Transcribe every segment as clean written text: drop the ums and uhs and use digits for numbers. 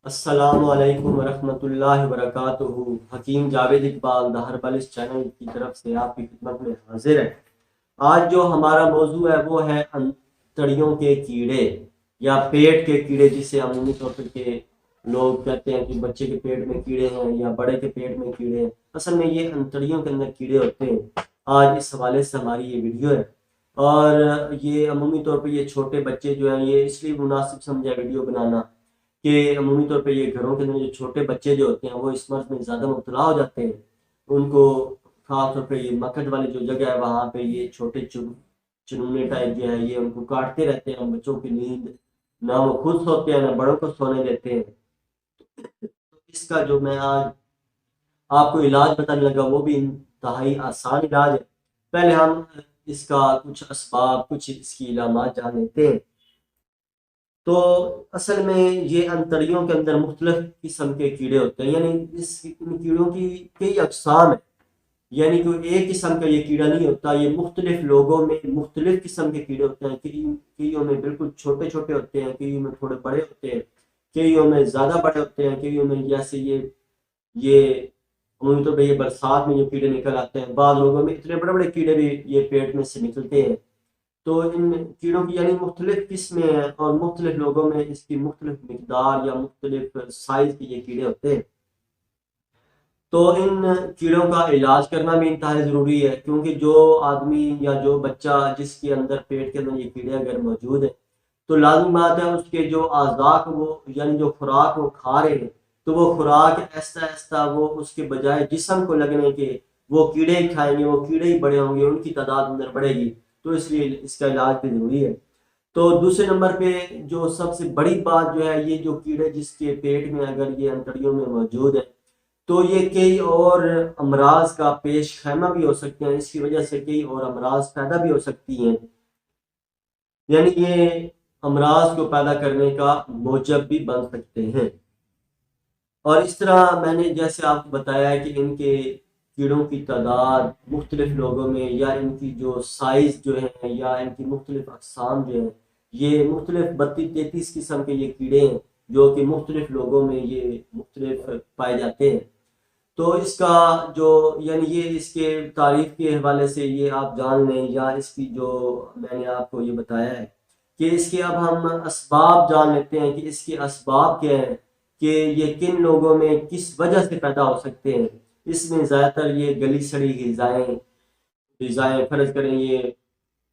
السلام علیکم ورحمۃ اللہ وبرکاتہ۔ حکیم جاوید اقبال دا ہربلس چینل کی طرف سے آپ کی خدمت میں حاضر ہے۔ آج جو ہمارا موضوع ہے وہ ہے انتڑیوں کے کیڑے یا پیٹ کے کیڑے، جسے عمومی طور پر کے لوگ کہتے ہیں کہ بچے کے پیٹ میں کیڑے ہیں یا بڑے کے پیٹ میں کیڑے ہیں۔ اصل میں یہ انتڑیوں کے اندر کیڑے ہوتے ہیں۔ آج اس حوالے سے ہماری یہ ویڈیو ہے، اور یہ عمومی طور پہ یہ چھوٹے بچے جو ہیں، یہ اس لیے مناسب سمجھا ویڈیو بنانا کہ عمومی طور پہ یہ گھروں کے اندر جو چھوٹے بچے جو ہوتے ہیں وہ اس مرض میں زیادہ مبتلا ہو جاتے ہیں۔ ان کو خاص طور پہ یہ مکڑ والی جو جگہ ہے وہاں پہ یہ چھوٹے چنونے ٹائپ جو ہے یہ ان کو کاٹتے رہتے ہیں۔ بچوں کی نیند نہ وہ خود سوتے ہیں نہ بڑوں کو سونے دیتے ہیں۔ اس کا جو میں آج آپ کو علاج بتانے لگا وہ بھی انتہائی آسان علاج ہے۔ پہلے ہم اس کا کچھ اسباب، کچھ اس کی علامات جان لیتے ہیں۔ تو اصل میں یہ انتڑیوں کے اندر مختلف قسم کے کیڑے ہوتے ہیں، یعنی ان کیڑوں کی کئی اقسام ہیں، یعنی کوئی ایک قسم کا یہ کیڑا نہیں ہوتا۔ یہ مختلف لوگوں میں مختلف قسم کے کیڑے ہوتے ہیں۔ کئیوں میں بالکل چھوٹے چھوٹے ہوتے ہیں، کئیوں میں تھوڑے بڑے ہوتے ہیں، کئیوں میں زیادہ بڑے ہوتے ہیں، کئیوں میں جیسے یہ عمومی طور پہ یہ برسات میں جو کیڑے نکل آتے ہیں، بعض لوگوں میں اتنے بڑے بڑے کیڑے بھی یہ پیٹ میں سے نکلتے ہیں۔ تو ان کیڑوں کی یعنی مختلف قسمیں ہیں، اور مختلف لوگوں میں اس کی مختلف مقدار یا مختلف سائز کے یہ کیڑے ہوتے ہیں۔ تو ان کیڑوں کا علاج کرنا بھی انتہائی ضروری ہے، کیونکہ جو آدمی یا جو بچہ جس کے اندر پیٹ کے اندر یہ کیڑے اگر موجود ہیں تو لازم بات ہے اس کے جو اعضاء کو وہ یعنی جو خوراک وہ کھا رہے ہیں تو وہ خوراک ایسا ایسا وہ اس کے بجائے جسم کو لگنے کے وہ کیڑے ہی کھائیں گے، وہ کیڑے ہی بڑے ہوں گے، ان کی تعداد اندر بڑھے گی۔ تو اس لیے اس کا علاج بھی ضروری ہے۔ تو دوسرے نمبر پہ جو سب سے بڑی بات جو ہے، یہ جو کیڑے جس کے پیٹ میں اگر یہ انتڑیوں میں موجود ہے تو یہ کئی اور امراض کا پیش خیمہ بھی ہو سکتے ہیں۔ اس کی وجہ سے کئی اور امراض پیدا بھی ہو سکتی ہیں، یعنی یہ امراض کو پیدا کرنے کا موجب بھی بن سکتے ہیں۔ اور اس طرح میں نے جیسے آپ کو بتایا ہے کہ ان کے کیڑوں کی تعداد مختلف لوگوں میں یا ان کی جو سائز جو ہے یا ان کی مختلف اقسام جو ہیں، یہ مختلف 32-33 قسم کے یہ کیڑے ہیں جو کہ مختلف لوگوں میں یہ مختلف پائے جاتے ہیں۔ تو اس کا جو یعنی یہ اس کے تعریف کے حوالے سے یہ آپ جان لیں، یا اس کی جو میں نے آپ کو یہ بتایا ہے کہ اس کے اب ہم اسباب جان لیتے ہیں کہ اس کے اسباب کیا ہیں، کہ یہ کن لوگوں میں کس وجہ سے پیدا ہو سکتے ہیں۔ اس میں زیادہ تر یہ گلی سڑی غذائیں فرض کریں، یہ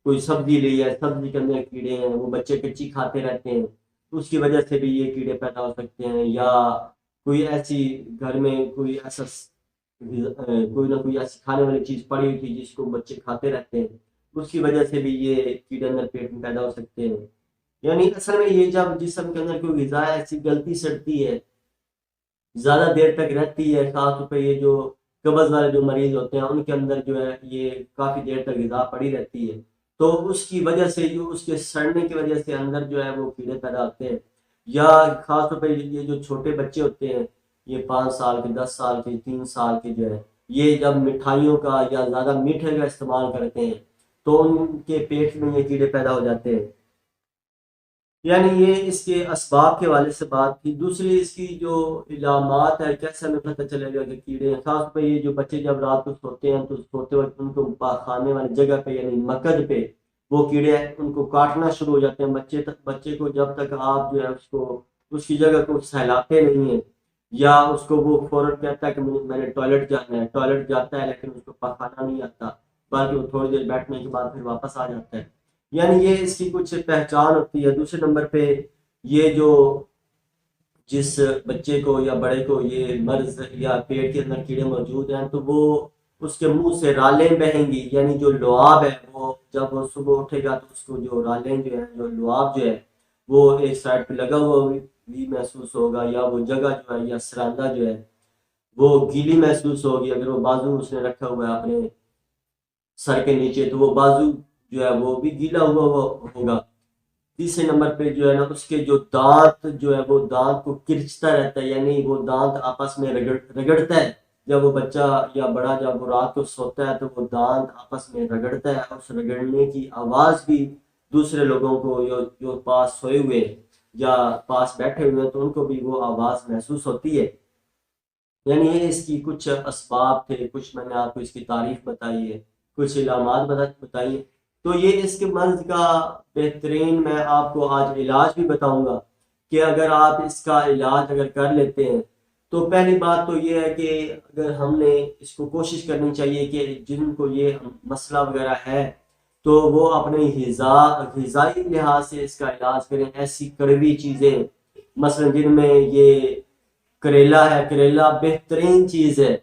کوئی سبزی لی ہے، سبزی کے اندر کیڑے ہیں، وہ بچے کچی کھاتے رہتے ہیں، اس کی وجہ سے بھی یہ کیڑے پیدا ہو سکتے ہیں۔ یا کوئی ایسی گھر میں کوئی ایسا کوئی نہ کوئی ایسی کھانے والی چیز پڑی ہوئی تھی جس کو بچے کھاتے رہتے ہیں، اس کی وجہ سے بھی یہ کیڑے اندر پیٹ میں پیدا ہو سکتے ہیں۔ یعنی اصل میں یہ جب جسم کے اندر کوئی غذا ایسی گلتی سڑتی ہے، زیادہ دیر تک رہتی ہے، خاص طور پہ یہ جو قبض والے جو مریض ہوتے ہیں ان کے اندر جو ہے یہ کافی دیر تک غذا پڑی رہتی ہے، تو اس کی وجہ سے جو اس کے سڑنے کی وجہ سے اندر جو ہے وہ کیڑے پیدا ہوتے ہیں۔ یا خاص طور پہ یہ جو چھوٹے بچے ہوتے ہیں، یہ 5 سال کے، 10 سال کے، 3 سال کے جو ہے، یہ جب مٹھائیوں کا یا زیادہ میٹھے کا استعمال کرتے ہیں تو ان کے پیٹ میں یہ کیڑے پیدا ہو جاتے ہیں۔ یعنی یہ اس کے اسباب کے حوالے سے بات تھی۔ دوسری اس کی جو علامات ہے، کیسے ہمیں پتہ چلے گا کہ کیڑے ہیں۔ خاص پہ یہ جو بچے جب رات کو سوتے ہیں تو سوتے وقت ان کو کھانے والی جگہ پہ یعنی مکد پہ وہ کیڑے ان کو کاٹنا شروع ہو جاتے ہیں۔ بچے کو جب تک آپ جو ہے اس کی جگہ کو سہلاتے نہیں ہیں، یا اس کو وہ فوراً کہتا ہے کہ میں نے ٹوائلٹ جانا ہے، ٹوائلٹ جاتا ہے لیکن اس کو پخانا نہیں آتا، بلکہ وہ تھوڑی دیر بیٹھنے کے بعد پھر واپس آ جاتا ہے۔ یعنی یہ اس کی کچھ پہچان ہوتی ہے۔ دوسرے نمبر پہ یہ جو جس بچے کو یا بڑے کو یہ مرض یا پیٹ کے اندر کیڑے موجود ہیں تو وہ اس کے منہ سے رالیں بہیں گی، یعنی جو لعاب ہے وہ جب وہ صبح اٹھے گا تو اس کو جو رالیں جو ہے، جو لعاب جو ہے وہ ایک سائڈ پہ لگا ہوا بھی محسوس ہوگا، یا وہ جگہ جو ہے یا سراندہ جو ہے وہ گیلی محسوس ہوگی۔ اگر وہ بازو اس نے رکھا ہوا ہے اپنے سر کے نیچے تو وہ بازو جو ہے وہ بھی گیلا ہوا ہوگا۔ تیسرے نمبر پہ جو ہے نا اس کے جو دانت جو ہے وہ دانت کو کرچتا رہتا ہے، یعنی وہ دانت آپس میں رگڑتا ہے۔ جب وہ بچہ یا بڑا جب وہ رات کو سوتا ہے تو وہ دانت آپس میں رگڑتا ہے، اس رگڑنے کی آواز بھی دوسرے لوگوں کو جو پاس سوئے ہوئے یا پاس بیٹھے ہوئے ہیں تو ان کو بھی وہ آواز محسوس ہوتی ہے۔ یعنی یہ اس کی کچھ اسباب تھے، کچھ میں نے آپ کو اس کی تعریف بتائی ہے، کچھ علامات بتائی ہے۔ تو یہ اس کے مرض کا بہترین میں آپ کو آج علاج بھی بتاؤں گا کہ اگر آپ اس کا علاج اگر کر لیتے ہیں تو پہلی بات تو یہ ہے کہ اگر ہم نے اس کو کوشش کرنی چاہیے کہ جن کو یہ مسئلہ وغیرہ ہے تو وہ اپنے غذائی لحاظ سے اس کا علاج کریں۔ ایسی کڑوی چیزیں مثلا جن میں یہ کریلا ہے، کریلا بہترین چیز ہے،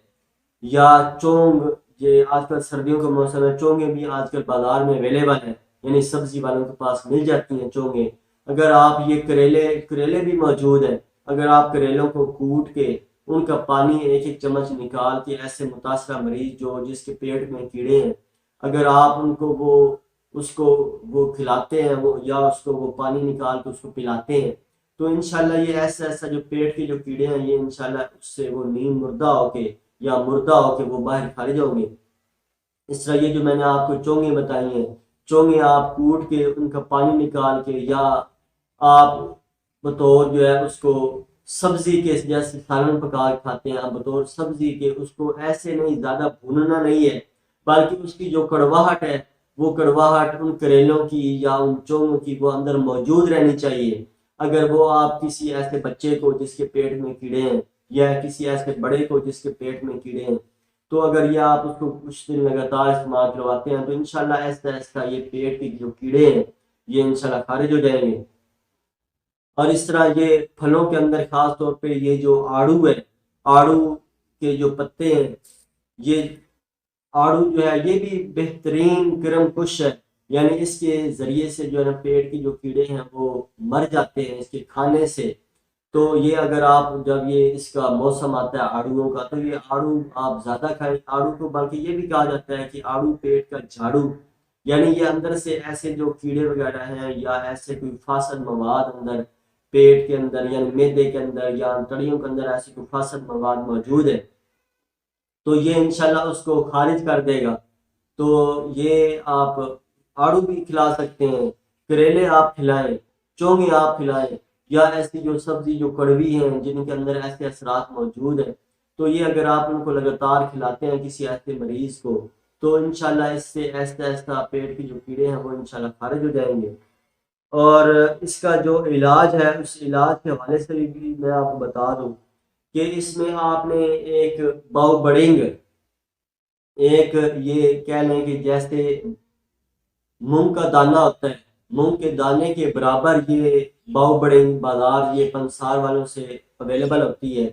یا چونگ، یہ آج کل سردیوں کا موسم ہے، چونگیں بھی آج کل بازار میں اویلیبل ہیں، یعنی سبزی والوں کے پاس مل جاتی ہیں چونگیں۔ اگر آپ یہ کریلے بھی موجود ہیں، اگر آپ کریلوں کو کوٹ کے ان کا پانی ایک ایک چمچ نکال کے ایسے متاثرہ مریض جس کے پیٹ میں کیڑے ہیں، اگر آپ ان کو وہ کھلاتے ہیں یا اس کو وہ پانی نکال کے اس کو پلاتے ہیں تو انشاءاللہ یہ ایسا جو پیٹ کے جو کیڑے ہیں یہ انشاءاللہ اس سے وہ نیم مردہ ہو کے یا مردہ ہو کے وہ باہر خارج ہوں گے۔ اس طرح یہ جو میں نے آپ کو چونگیں بتائی ہیں، چونگیں آپ کوٹ کے ان کا پانی نکال کے یا آپ بطور جو ہے اس کو سبزی کے جیسے سالن پکا کے کھاتے ہیں، آپ بطور سبزی کے اس کو ایسے نہیں، زیادہ بھوننا نہیں ہے، بلکہ اس کی جو کڑواہٹ ہے وہ کڑواہٹ ان کریلوں کی یا ان چونگوں کی وہ اندر موجود رہنی چاہیے۔ اگر وہ آپ کسی ایسے بچے کو جس کے پیٹ میں کیڑے ہیں یا کسی ایسے بڑے کو جس کے پیٹ میں کیڑے ہیں تو اگر یہ آپ اس کو کچھ دن لگاتار استعمال کرواتے ہیں تو انشاءاللہ ایسا یہ پیٹ کے جو کیڑے ہیں یہ انشاءاللہ خارج ہو جائیں گے۔ اور اس طرح یہ پھلوں کے اندر خاص طور پہ یہ جو آڑو ہے، آڑو کے جو پتے ہیں، یہ آڑو جو ہے یہ بھی بہترین گرم کش ہے، یعنی اس کے ذریعے سے جو ہے نا پیٹ کے جو کیڑے ہیں وہ مر جاتے ہیں اس کے کھانے سے۔ تو یہ اگر آپ جب یہ اس کا موسم آتا ہے آڑوؤں کا تو یہ آڑو آپ زیادہ کھائیں۔ آڑو کو بلکہ یہ بھی کہا جاتا ہے کہ آڑو پیٹ کا جھاڑو، یعنی یہ اندر سے ایسے جو کیڑے وغیرہ ہیں یا ایسے کوئی فاسد مواد اندر پیٹ کے اندر یعنی معدے کے اندر یا انتڑیوں کے اندر ایسی کوئی فاسد مواد موجود ہے تو یہ انشاءاللہ اس کو خارج کر دے گا۔ تو یہ آپ آڑو بھی کھلا سکتے ہیں، کریلے آپ کھلائیں، چونگے آپ کھلائیں، یا ایسی جو سبزی جو کڑوی ہیں جن کے اندر ایسے اثرات موجود ہیں تو یہ اگر آپ ان کو لگاتار کھلاتے ہیں کسی ایسے مریض کو تو انشاءاللہ اس سے ایسا پیٹ کے جو کیڑے ہیں وہ انشاءاللہ خارج ہو جائیں گے۔ اور اس کا جو علاج ہے اس علاج کے حوالے سے بھی میں آپ کو بتا دوں کہ اس میں آپ نے ایک باؤ بڑنگ، ایک یہ کہہ لیں کہ جیسے مونگ کا دانہ ہوتا ہے، مونگ کے دانے کے برابر یہ باؤ بڑنگ بازار یہ پنسار والوں سے اویلیبل ہوتی ہے۔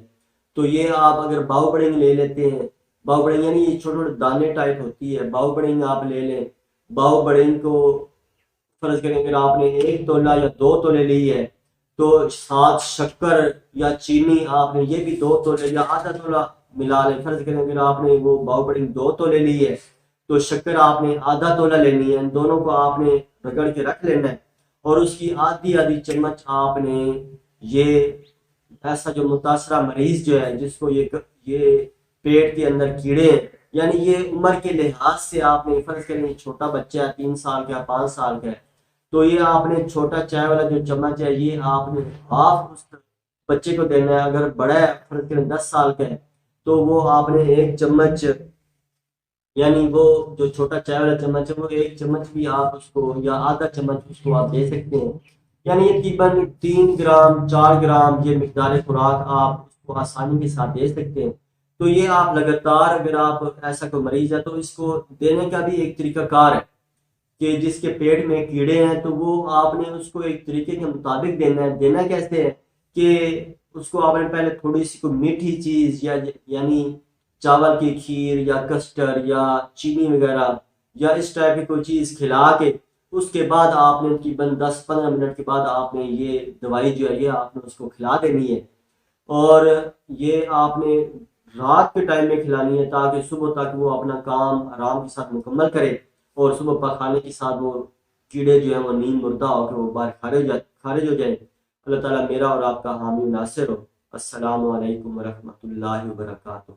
تو یہ آپ اگر باؤ بڑنگ لے لیتے ہیں، باؤ بڑنگ یعنی یہ چھوٹے چھوٹے دانے ٹائپ ہوتی ہے، باؤ بڑنگ آپ لے لیں۔ باؤ بڑنگ کو فرض کریں اگر آپ نے 1 تولہ یا 2 تولے لی ہے تو ساتھ شکر یا چینی آپ نے یہ بھی 2 تولے یا آدھا تولہ ملا لیں۔ فرض کریں اگر آپ نے وہ باؤ بڑنگ 2 تولے لی ہے تو شکر آپ نے آدھا تولہ لینی ہے، ان دونوں کو آپ نے رگڑ کے رکھ لینا ہے اور اس کی آدھی چمچ آپ نے یہ ایسا جو متاثرہ مریض جو ہے جس کو یہ پیٹ کے اندر کیڑے ہیں یعنی یہ عمر کے لحاظ سے آپ نے فرض کریں چھوٹا بچہ ہے 3 سال کا 5 سال کا ہے تو یہ آپ نے چھوٹا چائے والا جو چمچ ہے یہ آپ نے ہاف اس بچے کو دینا ہے۔ اگر بڑا ہے فرض کریں 10 سال کا ہے تو وہ آپ نے 1 چمچ یعنی وہ جو چھوٹا چائے والا چمچ ہے وہ 1 چمچ بھی آپ اس کو یا آدھا چمچ اس کو آپ دے سکتے ہیں، یعنی یہ تقریباً 3 گرام 4 گرام یہ مقدار خوراک آپ اس کو آسانی کے ساتھ دے سکتے ہیں۔ تو یہ آپ لگاتار اگر آپ ایسا کوئی مریض ہے تو اس کو دینے کا بھی ایک طریقہ کار ہے کہ جس کے پیٹ میں کیڑے ہیں تو وہ آپ نے اس کو ایک طریقے کے مطابق دینا ہے۔ دینا کیسے ہے کہ اس کو آپ نے پہلے تھوڑی سی کوئی میٹھی چیز یعنی چاول کی کھیر یا کسٹر یا چینی وغیرہ یا اس ٹائپ کی کوئی چیز کھلا کے اس کے بعد آپ نے تقریباً 10-15 منٹ کے بعد آپ نے یہ دوائی جو ہے یہ آپ نے اس کو کھلا دینی ہے اور یہ آپ نے رات کے ٹائم میں کھلانی ہے تاکہ صبح تک وہ اپنا کام آرام کے ساتھ مکمل کرے اور صبح پکانے کے ساتھ وہ کیڑے جو ہیں وہ نیم مردہ ہو کے وہ باہر خارج ہو جائیں۔ اللہ تعالیٰ میرا اور آپ کا حامی ناصر ہو۔ السلام علیکم ورحمۃ اللہ وبرکاتہ۔